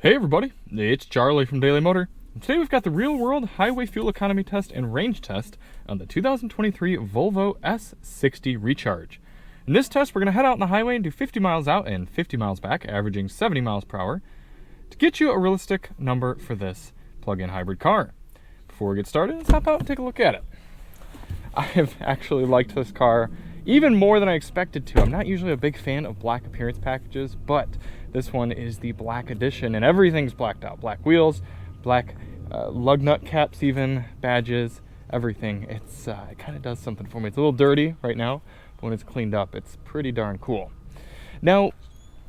Hey everybody, it's Charlie from Daily Motor. Today we've got the real-world highway fuel economy test and range test on the 2023 Volvo S60 Recharge. In this test, we're going to head out on the highway and do 50 miles out and 50 miles back, averaging 70 miles per hour, to get you a realistic number for this plug-in hybrid car. Before we get started, let's hop out and take a look at it. I have actually liked this car even more than I expected to. I'm not usually a big fan of black appearance packages, but this one is the black edition, and everything's blacked out. Black wheels, black lug nut caps even, badges, everything. It kind of does something for me. It's a little dirty right now, but when it's cleaned up, it's pretty darn cool. Now,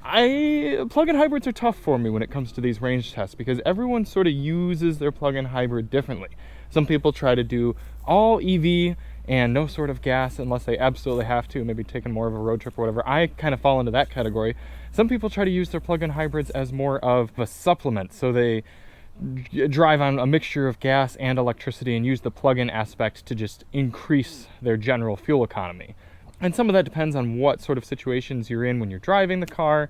plug-in hybrids are tough for me when it comes to these range tests because everyone sort of uses their plug-in hybrid differently. Some people try to do all EV and no sort of gas unless they absolutely have to, maybe taking more of a road trip or whatever. I kind of fall into that category. Some people try to use their plug-in hybrids as more of a supplement, so they drive on a mixture of gas and electricity and use the plug-in aspect to just increase their general fuel economy. And some of that depends on what sort of situations you're in when you're driving the car,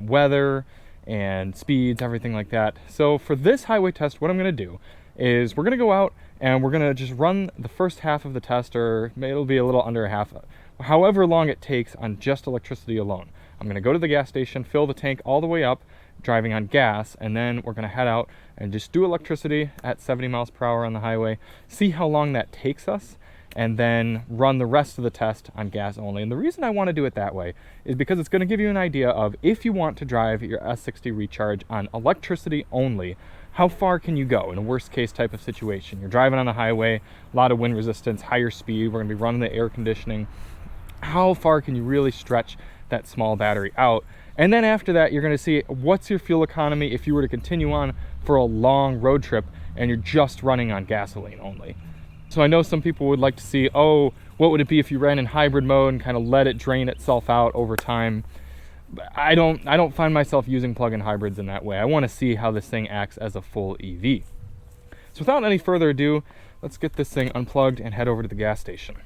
weather and speeds, everything like that. So for this highway test, what I'm going to do is we're going to go out and we're going to just run the first half of the test, or it'll be a little under a half, however long it takes on just electricity alone. I'm going to go to the gas station, fill the tank all the way up, driving on gas, and then we're going to head out and just do electricity at 70 miles per hour on the highway, see how long that takes us, and then run the rest of the test on gas only. And the reason I want to do it that way is because it's going to give you an idea of, if you want to drive your S60 Recharge on electricity only, how far can you go in a worst case type of situation? You're driving on the highway, a lot of wind resistance, higher speed, we're going to be running the air conditioning. How far can you really stretch that small battery out? And then after that, you're going to see what's your fuel economy if you were to continue on for a long road trip and you're just running on gasoline only. So I know some people would like to see, oh, what would it be if you ran in hybrid mode and kind of let it drain itself out over time? I don't find myself using plug-in hybrids in that way. I want to see how this thing acts as a full EV. So without any further ado, let's get this thing unplugged and head over to the gas station.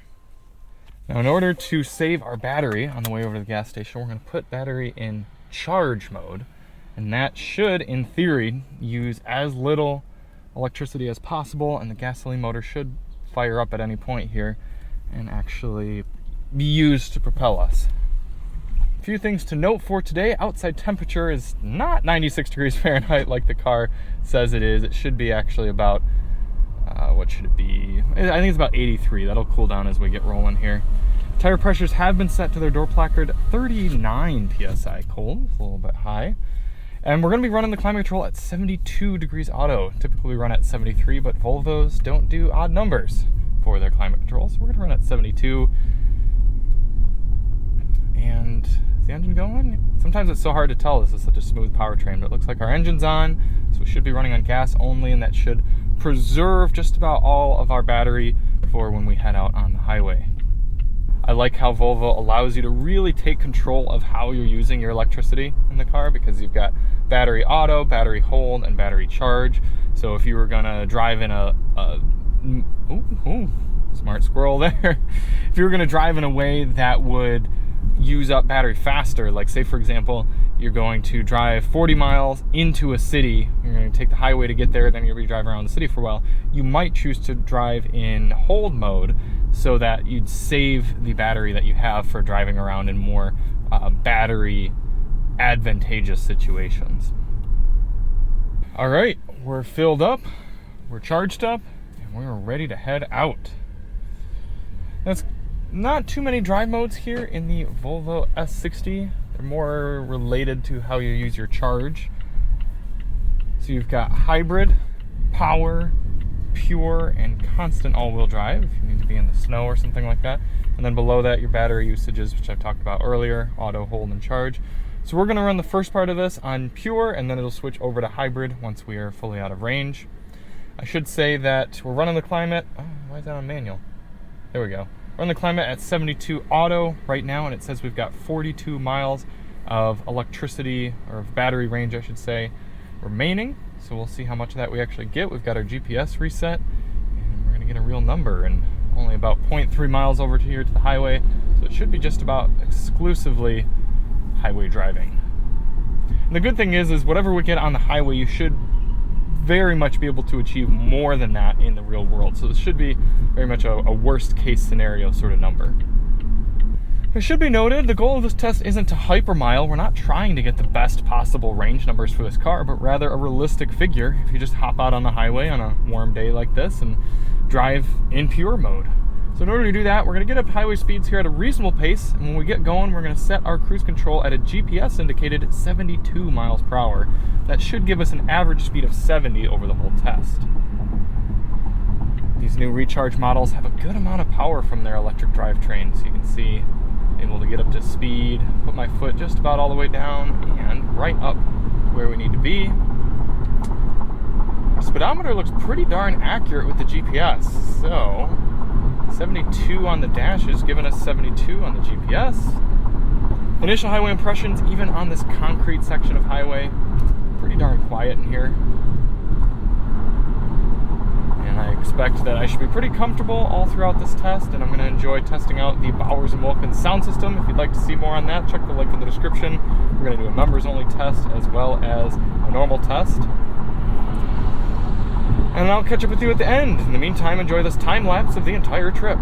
Now, in order to save our battery on the way over to the gas station, we're going to put battery in charge mode, and that should, in theory, use as little electricity as possible, and the gasoline motor should fire up at any point here and actually be used to propel us. A few things to note for today. Outside temperature is not 96 degrees Fahrenheit like the car says it is. It should be actually about, what should it be? I think it's about 83. That'll cool down as we get rolling here. Tire pressures have been set to their door placard 39 PSI cold, a little bit high. And we're going to be running the climate control at 72 degrees auto. Typically we run at 73, but Volvos don't do odd numbers for their climate control. So we're going to run at 72. And is the engine going? Sometimes it's so hard to tell. This is such a smooth powertrain, but it looks like our engine's on. So we should be running on gas only, and that should preserve just about all of our battery for when we head out on the highway. I like how Volvo allows you to really take control of how you're using your electricity in the car, because you've got battery auto, battery hold, and battery charge. So if you were gonna drive in smart squirrel there. If you were gonna drive in a way that would use up battery faster, like say for example, you're going to drive 40 miles into a city, you're going to take the highway to get there, then you're going to be driving around the city for a while, you might choose to drive in hold mode so that you'd save the battery that you have for driving around in more battery advantageous situations. All right, we're filled up, we're charged up, and we're ready to head out. That's not too many drive modes here in the Volvo S60. They're more related to how you use your charge. So you've got hybrid, power, pure, and constant all-wheel drive if you need to be in the snow or something like that. And then below that, your battery usages, which I've talked about earlier, auto, hold, and charge. So we're going to run the first part of this on pure, and then it'll switch over to hybrid once we are fully out of range. I should say that we're running the climate. Oh, why is that on manual? There we go. We're on the climate at 72 auto right now, and it says we've got 42 miles of electricity, or of battery range I should say, remaining. So we'll see how much of that we actually get. We've got our GPS reset, and we're going to get a real number, and only about 0.3 miles over to here to the highway, so it should be just about exclusively highway driving. And the good thing is whatever we get on the highway, you should very much be able to achieve more than that in the real world. So this should be very much a worst case scenario sort of number. It should be noted, the goal of this test isn't to hypermile. We're not trying to get the best possible range numbers for this car, but rather a realistic figure if you just hop out on the highway on a warm day like this and drive in pure mode. So in order to do that, we're going to get up highway speeds here at a reasonable pace, and when we get going, we're going to set our cruise control at a GPS indicated 72 miles per hour. That should give us an average speed of 70 over the whole test. These new Recharge models have a good amount of power from their electric drivetrain, so you can see able to get up to speed, put my foot just about all the way down and right up where we need to be. Our speedometer looks pretty darn accurate with the GPS, so 72 on the dash is giving us 72 on the GPS. Initial highway impressions, even on this concrete section of highway, pretty darn quiet in here. And I expect that I should be pretty comfortable all throughout this test, and I'm going to enjoy testing out the Bowers & Wilkins sound system. If you'd like to see more on that, check the link in the description. We're going to do a members-only test as well as a normal test. And I'll catch up with you at the end. In the meantime, enjoy this time-lapse of the entire trip.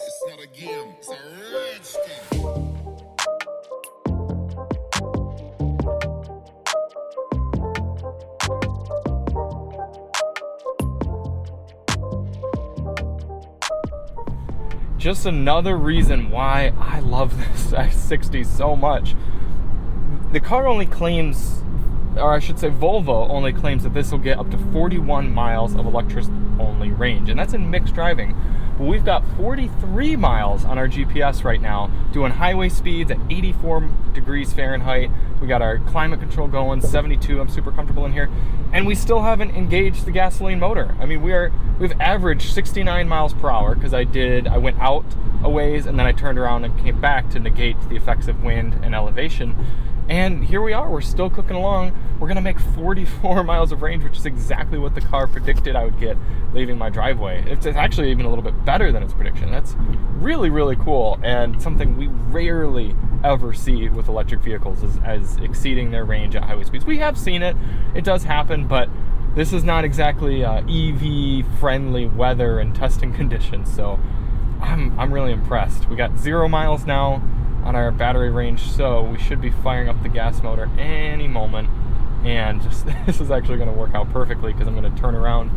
It's not a game, it's a rich thing. Just another reason why I love this S60 so much. The car only claims, or I should say Volvo only claims that this will get up to 41 miles of electric-only range, and that's in mixed driving. But we've got 43 miles on our GPS right now, doing highway speeds at 84 degrees Fahrenheit. We got our climate control going, 72, I'm super comfortable in here. And we still haven't engaged the gasoline motor. I mean, we've averaged 69 miles per hour because I went out a ways and then I turned around and came back to negate the effects of wind and elevation. And here we are, we're still cooking along. We're gonna make 44 miles of range, which is exactly what the car predicted I would get leaving my driveway. It's actually even a little bit better than its prediction. That's really, really cool, and something we rarely ever see with electric vehicles as exceeding their range at highway speeds. We have seen it, it does happen, but this is not exactly EV-friendly weather and testing conditions, so I'm really impressed. We got 0 miles now on our battery range, so we should be firing up the gas motor any moment, and this is actually going to work out perfectly because I'm going to turn around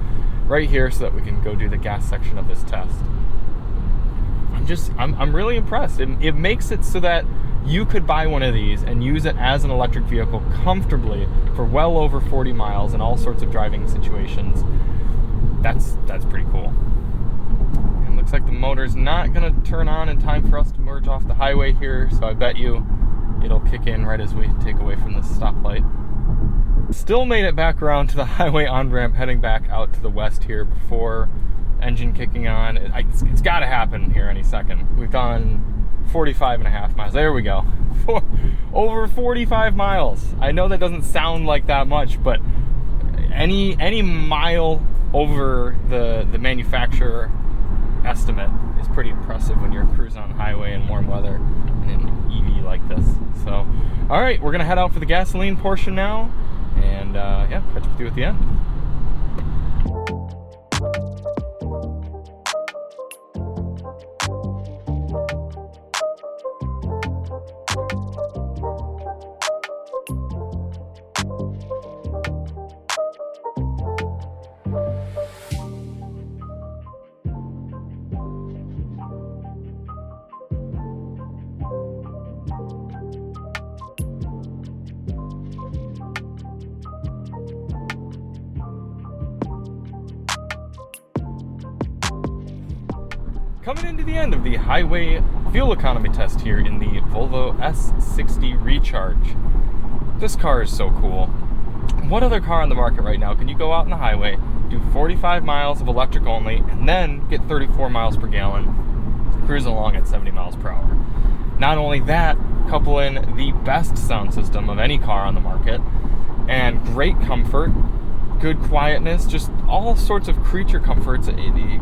right here so that we can go do the gas section of this test. I'm really impressed. It makes it so that you could buy one of these and use it as an electric vehicle comfortably for well over 40 miles in all sorts of driving situations. That's pretty cool. Looks like the motor's not going to turn on in time for us to merge off the highway here, so I bet you it'll kick in right as we take away from this stoplight. Still made it back around to the highway on-ramp, heading back out to the west here before engine kicking on. It's got to happen here any second. We've done 45 and a half miles. There we go. Over 45 miles. I know that doesn't sound like that much, but any mile over the manufacturer estimate is pretty impressive when you're cruising on the highway in warm weather in an EV like this. So, all right, we're gonna head out for the gasoline portion now, and yeah, catch up with you at the end. Coming into the end of the highway fuel economy test here in the Volvo S60 Recharge. This car is so cool. What other car on the market right now can you go out on the highway, do 45 miles of electric only, and then get 34 miles per gallon, cruising along at 70 miles per hour? Not only that, couple in the best sound system of any car on the market, and great comfort, good quietness, just all sorts of creature comforts,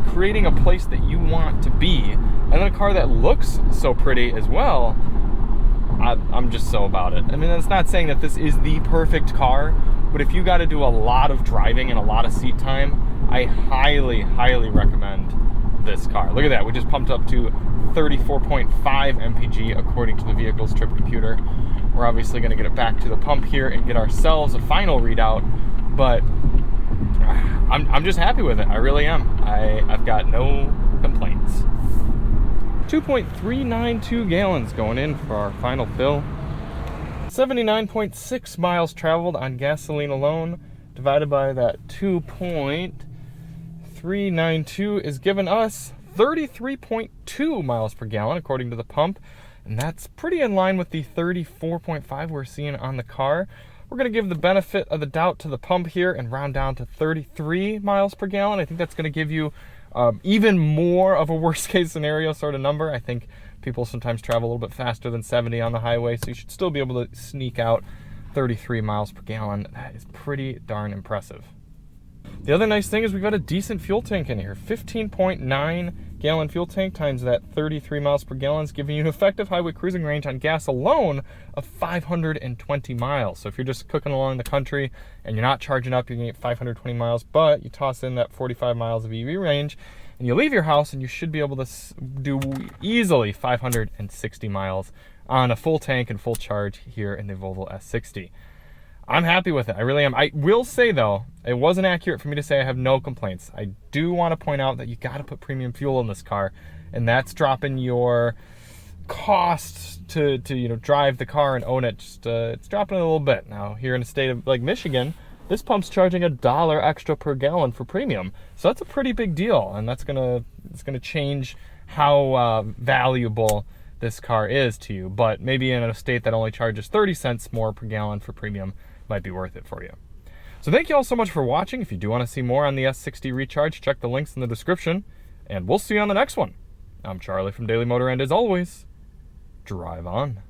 creating a place that you want to be and then a car that looks so pretty as well, I'm just so about it. I mean, that's not saying that this is the perfect car, but if you got to do a lot of driving and a lot of seat time, I highly, highly recommend this car. Look at that. We just pumped up to 34.5 MPG according to the vehicle's trip computer. We're obviously going to get it back to the pump here and get ourselves a final readout, but I'm just happy with it. I really am. I've got no complaints. 2.392 gallons going in for our final fill. 79.6 miles traveled on gasoline alone, divided by that 2.392 is giving us 33.2 miles per gallon according to the pump, and that's pretty in line with the 34.5 we're seeing on the car. We're going to give the benefit of the doubt to the pump here and round down to 33 miles per gallon. I think that's going to give you even more of a worst case scenario sort of number. I think people sometimes travel a little bit faster than 70 on the highway, so you should still be able to sneak out 33 miles per gallon. That is pretty darn impressive. The other nice thing is we've got a decent fuel tank in here. 15.9 gallon fuel tank times that 33 miles per gallon is giving you an effective highway cruising range on gas alone of 520 miles. So if you're just cooking along the country and you're not charging up, you're gonna get 520 miles, but you toss in that 45 miles of EV range and you leave your house and you should be able to do easily 560 miles on a full tank and full charge here in the Volvo S60. I'm happy with it. I really am. I will say, though, it wasn't accurate for me to say I have no complaints. I do want to point out that you got to put premium fuel in this car, and that's dropping your cost to drive the car and own it. Just it's dropping it a little bit. Now, here in a state of like Michigan, this pump's charging $1 extra per gallon for premium, so that's a pretty big deal, and it's gonna change how valuable this car is to you. But maybe in a state that only charges 30 cents more per gallon for premium, might be worth it for you. So thank you all so much for watching. If you do want to see more on the S60 Recharge, check the links in the description, and we'll see you on the next one. I'm Charlie from Daily Motor, and as always, drive on.